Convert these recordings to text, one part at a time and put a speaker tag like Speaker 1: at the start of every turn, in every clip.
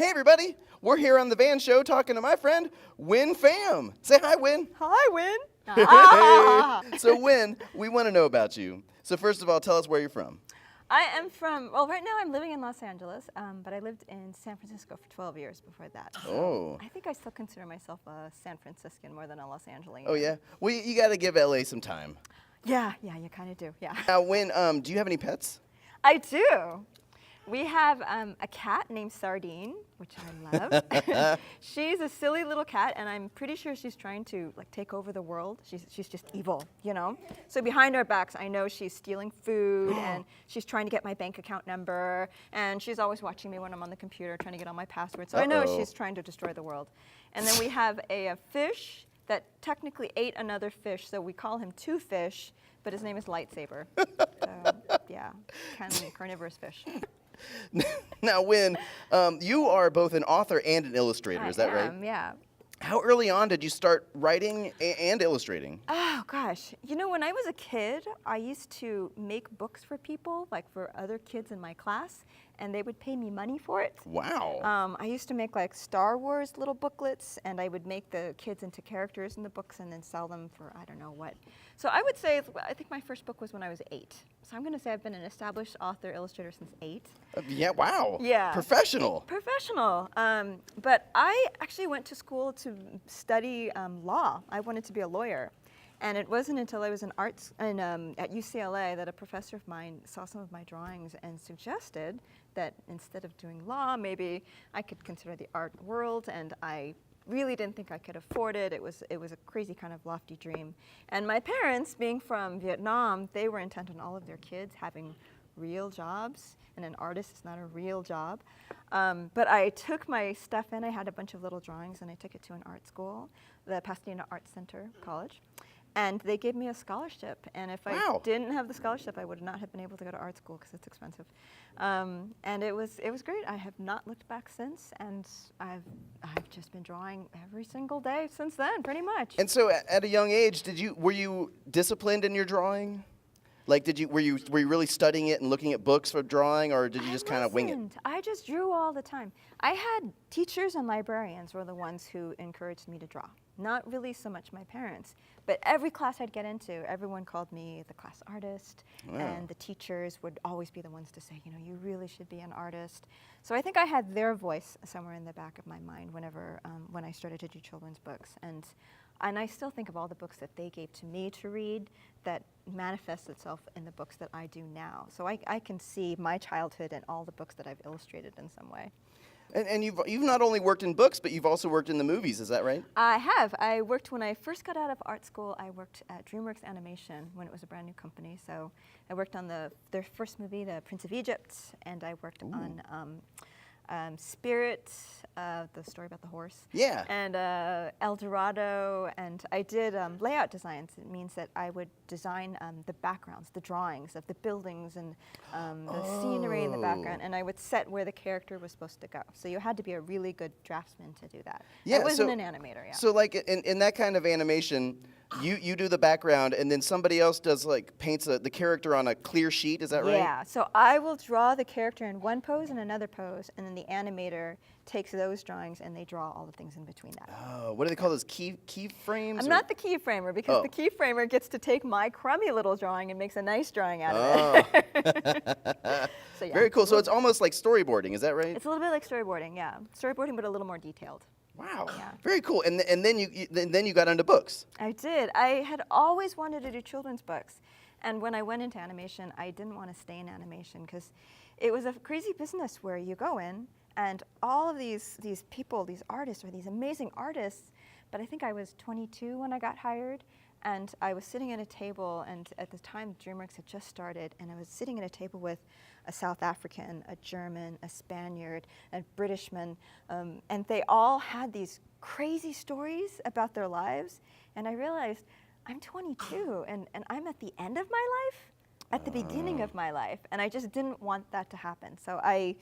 Speaker 1: Hey everybody, we're here on the Van Show talking to my friend, LeUyen Pham. Say hi, Win.
Speaker 2: Hi, Win. Ah.
Speaker 1: So Win, we want to know about you. So first of all, tell us where you're from.
Speaker 2: I am from, well, right now I'm living in Los Angeles, but I lived in San Francisco for 12 years before that. So
Speaker 1: Oh.
Speaker 2: I think I still consider myself a San Franciscan more than a Los Angelian.
Speaker 1: Oh yeah? Well, you got to give LA some time.
Speaker 2: Yeah, you kind of do, yeah.
Speaker 1: Now, Win, do you have any pets?
Speaker 2: I do. We have a cat named Sardine, which I love. She's a silly little cat, and I'm pretty sure she's trying to take over the world. She's just evil, you know? So behind our backs, I know she's stealing food, and she's trying to get my bank account number, and she's always watching me when I'm on the computer trying to get all my passwords. So I know she's trying to destroy the world. And then we have a fish that technically ate another fish, so we call him Two Fish, but his name is Lightsaber. So, yeah, kind of carnivorous fish.
Speaker 1: Now, Win, you are both an author and an illustrator, is that right?
Speaker 2: Yeah.
Speaker 1: How early on did you start writing and illustrating?
Speaker 2: Oh, gosh. You know, when I was a kid, I used to make books for people, like for other kids in my class, and they would pay me money for it.
Speaker 1: Wow.
Speaker 2: I used to make like Star Wars little booklets, and I would make the kids into characters in the books and then sell them for I don't know what. So I would say, I think my first book was when I was 8. So I'm going to say I've been an established author, illustrator since 8.
Speaker 1: Yeah, wow.
Speaker 2: Yeah.
Speaker 1: Professional.
Speaker 2: Professional. But I actually went to school to study law. I wanted to be a lawyer. And it wasn't until I was in arts at UCLA that a professor of mine saw some of my drawings and suggested that instead of doing law, maybe I could consider the art world, and I really didn't think I could afford it. It was a crazy kind of lofty dream. And my parents, being from Vietnam, they were intent on all of their kids having real jobs, and an artist is not a real job. But I took my stuff in. I had a bunch of little drawings, and I took it to an art school, the Pasadena Art Center College. And they gave me a scholarship, and if I didn't have the scholarship, I would not have been able to go to art school because it's expensive. And it was great. I have not looked back since, and I've just been drawing every single day since then, pretty much.
Speaker 1: And so, at a young age, were you disciplined in your drawing? Like, were you really studying it and looking at books for drawing, or did you just kind of wing it?
Speaker 2: I just drew all the time. I had teachers and librarians were the ones who encouraged me to draw. Not really so much my parents, but every class I'd get into, everyone called me the class artist, and the teachers would always be the ones to say, you know, you really should be an artist. So I think I had their voice somewhere in the back of my mind when I started to do children's books. And I still think of all the books that they gave to me to read that manifests itself in the books that I do now. So I can see my childhood in all the books that I've illustrated in some way.
Speaker 1: And you've not only worked in books, but you've also worked in the movies, is that right?
Speaker 2: I have. I worked, when I first got out of art school, I worked at DreamWorks Animation when it was a brand new company. So I worked on their first movie, The Prince of Egypt, and I worked on Spirit, the story about the horse.
Speaker 1: Yeah.
Speaker 2: And El Dorado, and I did layout designs. It means that I would design the backgrounds, the drawings of the buildings and the scenery in the background, and I would set where the character was supposed to go. So you had to be a really good draftsman to do that.
Speaker 1: Yeah,
Speaker 2: I wasn't an animator, yeah.
Speaker 1: So like in that kind of animation, you do the background, and then somebody else does paints the character on a clear sheet, is that right?
Speaker 2: Yeah, so I will draw the character in one pose and another pose, and then the animator takes those drawings and they draw all the things in between that.
Speaker 1: Oh, what do they call those, key frames?
Speaker 2: I'm not the keyframer, because the keyframer gets to take my crummy little drawing and makes a nice drawing out of it. So, yeah.
Speaker 1: Very cool. So it's almost like storyboarding, is that right?
Speaker 2: It's a little bit like storyboarding, yeah. Storyboarding, but a little more detailed.
Speaker 1: Wow.
Speaker 2: Yeah. Very
Speaker 1: cool. And then you got into books.
Speaker 2: I did. I had always wanted to do children's books. And when I went into animation, I didn't want to stay in animation because it was a crazy business where you go in and all of these people, these artists, are these amazing artists. But I think I was 22 when I got hired. And I was sitting at a table, and at the time DreamWorks had just started, and I was sitting at a table with a South African, a German, a Spaniard, a Britishman, and they all had these crazy stories about their lives, and I realized I'm 22, and I'm at the end of my life, at the beginning of my life, and I just didn't want that to happen. So I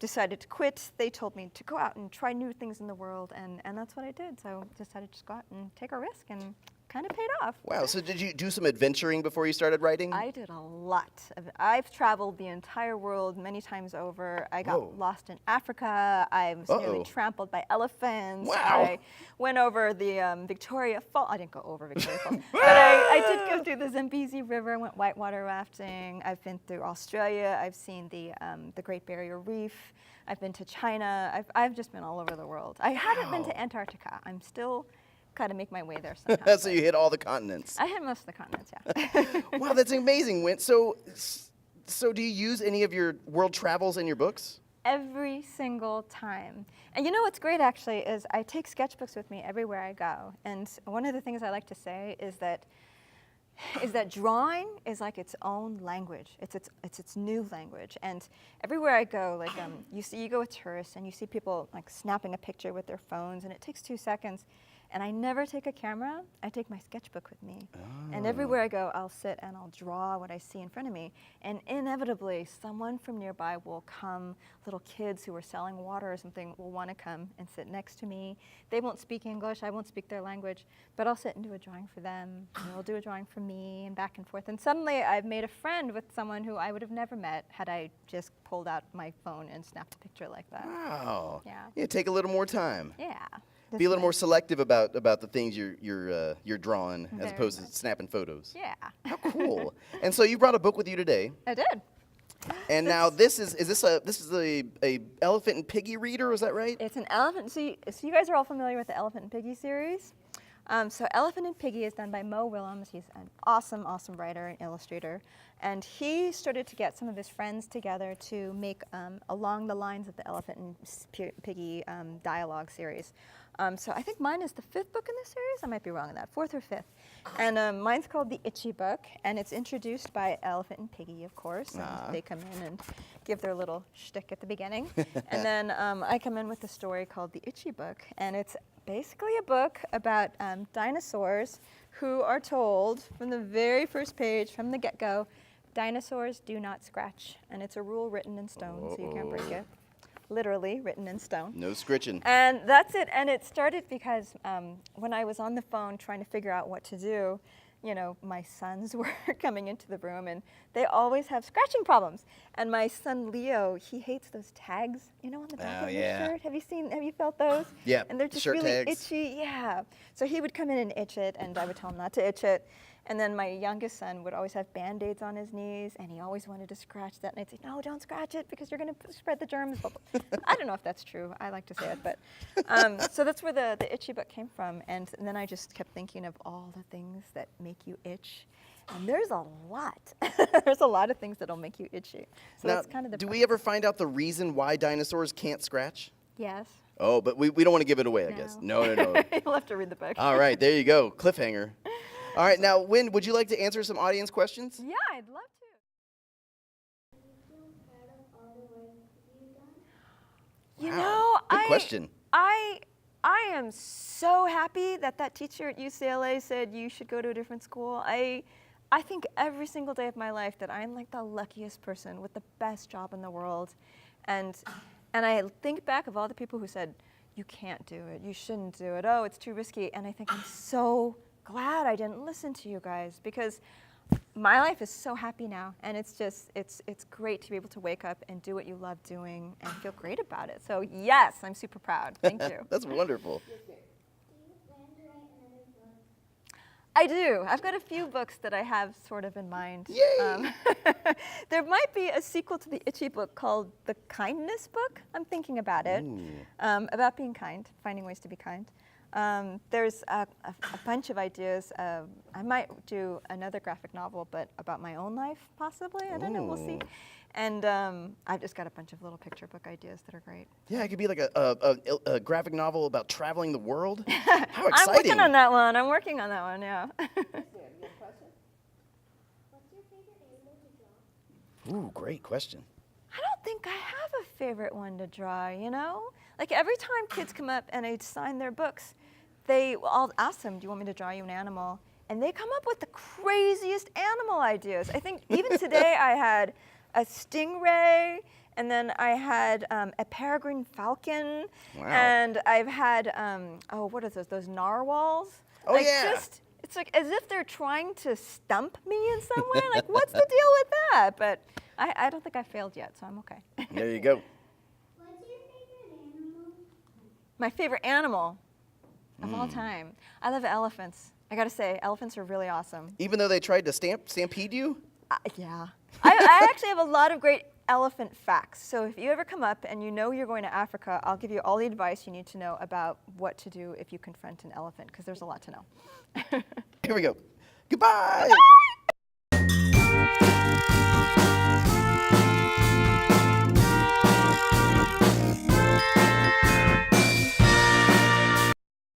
Speaker 2: decided to quit. They told me to go out and try new things in the world, and that's what I did. So I decided to just go out and take a risk and kind of paid off.
Speaker 1: Wow. So did you do some adventuring before you started writing?
Speaker 2: I did a lot. I've traveled the entire world many times over. I got
Speaker 1: Whoa.
Speaker 2: lost in Africa. I was nearly
Speaker 1: Uh-oh.
Speaker 2: trampled by elephants.
Speaker 1: Wow.
Speaker 2: I went over the Victoria Falls. I didn't go over Victoria Falls, but I did go through the Zambezi River, went whitewater rafting. I've been through Australia. I've seen the Great Barrier Reef. I've been to China. I've just been all over the world. I haven't been to Antarctica. I'm still got to make my way there somehow.
Speaker 1: So you hit all the continents.
Speaker 2: I hit most of the continents, yeah.
Speaker 1: Wow, that's amazing. So do you use any of your world travels in your books?
Speaker 2: Every single time. And you know what's great actually is I take sketchbooks with me everywhere I go. And one of the things I like to say is that drawing is like its own language. It's its new language. And everywhere I go, like you go with tourists and you see people like snapping a picture with their phones, and it takes 2 seconds. And I never take a camera. I take my sketchbook with me. And everywhere I go, I'll sit and I'll draw what I see in front of me. And inevitably, someone from nearby will come. Little kids who are selling water or something will want to come and sit next to me. They won't speak English. I won't speak their language. But I'll sit and do a drawing for them. And they'll do a drawing for me, and back and forth. And suddenly, I've made a friend with someone who I would have never met had I just pulled out my phone and snapped a picture like that.
Speaker 1: Wow.
Speaker 2: Yeah.
Speaker 1: Yeah, take a little more time.
Speaker 2: Yeah.
Speaker 1: Be a little more selective about the things you're drawing as
Speaker 2: Very
Speaker 1: opposed
Speaker 2: much.
Speaker 1: to snapping photos.
Speaker 2: Yeah.
Speaker 1: How cool! And so you brought a book with you today,
Speaker 2: I did.
Speaker 1: and now this is a Elephant and Piggy reader? Is that right?
Speaker 2: It's an elephant. So you guys are all familiar with the Elephant and Piggy series. So Elephant and Piggy is done by Mo Willems. He's an awesome, awesome writer and illustrator. And he started to get some of his friends together to make along the lines of the Elephant and Piggy dialogue series. So I think mine is the 5th book in this series. I might be wrong on that, 4th or 5th. And mine's called The Itchy Book, and it's introduced by Elephant and Piggy, of course. And they come in and give their little shtick at the beginning. And then I come in with the story called The Itchy Book, and it's basically a book about dinosaurs who are told from the very first page, from the get-go, dinosaurs do not scratch. And it's a rule written in stone, so you can't break it. Literally written in stone.
Speaker 1: No scritching.
Speaker 2: And that's it. And it started because when I was on the phone trying to figure out what to do, you know, my sons were coming into the room, and they always have scratching problems. And my son Leo, he hates those tags, you know, on the back of your shirt. Have you felt those?
Speaker 1: Yeah.
Speaker 2: And they're just
Speaker 1: shirt
Speaker 2: really
Speaker 1: tags.
Speaker 2: itchy. Yeah. So he would come in and itch it, and I would tell him not to itch it. And then my youngest son would always have Band-Aids on his knees, and he always wanted to scratch that. And I'd say, no, don't scratch it, because you're going to spread the germs. I don't know if that's true. I like to say it. But so that's where the Itchy Book came from. And then I just kept thinking of all the things that make you itch. And there's a lot. There's a lot of things that'll make you itchy. So
Speaker 1: Now,
Speaker 2: that's kind of the
Speaker 1: do we ever find out the reason why dinosaurs can't scratch?
Speaker 2: Yes.
Speaker 1: Oh, but we don't want to give it away, I guess. No.
Speaker 2: You'll have to read the book.
Speaker 1: All right, there you go. Cliffhanger. All right, now, Wynn, would you like to answer some audience questions?
Speaker 2: Yeah, I'd love to. You
Speaker 1: Wow,
Speaker 2: know,
Speaker 1: good question.
Speaker 2: I am so happy that teacher at UCLA said you should go to a different school. I think every single day of my life that I'm like the luckiest person with the best job in the world. And I think back of all the people who said, you can't do it, you shouldn't do it, oh, it's too risky. And I think I'm so glad I didn't listen to you guys, because my life is so happy now, and it's great to be able to wake up and do what you love doing and feel great about it. So yes, I'm super proud. Thank you.
Speaker 1: That's wonderful.
Speaker 2: I do. I've got a few books that I have sort of in mind.
Speaker 1: Yay!
Speaker 2: There might be a sequel to the Itchy Book called The Kindness Book. I'm thinking about it, about being kind, finding ways to be kind. There's a bunch of ideas. I might do another graphic novel, but about my own life, possibly. I don't know. We'll see. And I've just got a bunch of little picture book ideas that are great.
Speaker 1: Yeah, it could be like a graphic novel about traveling the world. How exciting!
Speaker 2: I'm working on that one. Yeah.
Speaker 1: Ooh, great question.
Speaker 2: I don't think I have a favorite one to draw, you know? Like every time kids come up and I sign their books, I'll ask them, do you want me to draw you an animal? And they come up with the craziest animal ideas. I think even today I had a stingray, and then I had a peregrine falcon,
Speaker 1: Wow.
Speaker 2: and I've had, what are those narwhals?
Speaker 1: Oh,
Speaker 2: like
Speaker 1: yeah.
Speaker 2: Just it's like as if they're trying to stump me in some way. Like, what's the deal with that? But I don't think I failed yet, so I'm okay.
Speaker 1: There you go.
Speaker 3: What's your favorite animal?
Speaker 2: My favorite animal of all time. I love elephants. I gotta say, elephants are really awesome.
Speaker 1: Even though they tried to stampede you?
Speaker 2: Yeah. I actually have a lot of great elephant facts. So if you ever come up and you know you're going to Africa, I'll give you all the advice you need to know about what to do if you confront an elephant, because there's a lot to know.
Speaker 1: Here we go. Goodbye.
Speaker 2: Oh,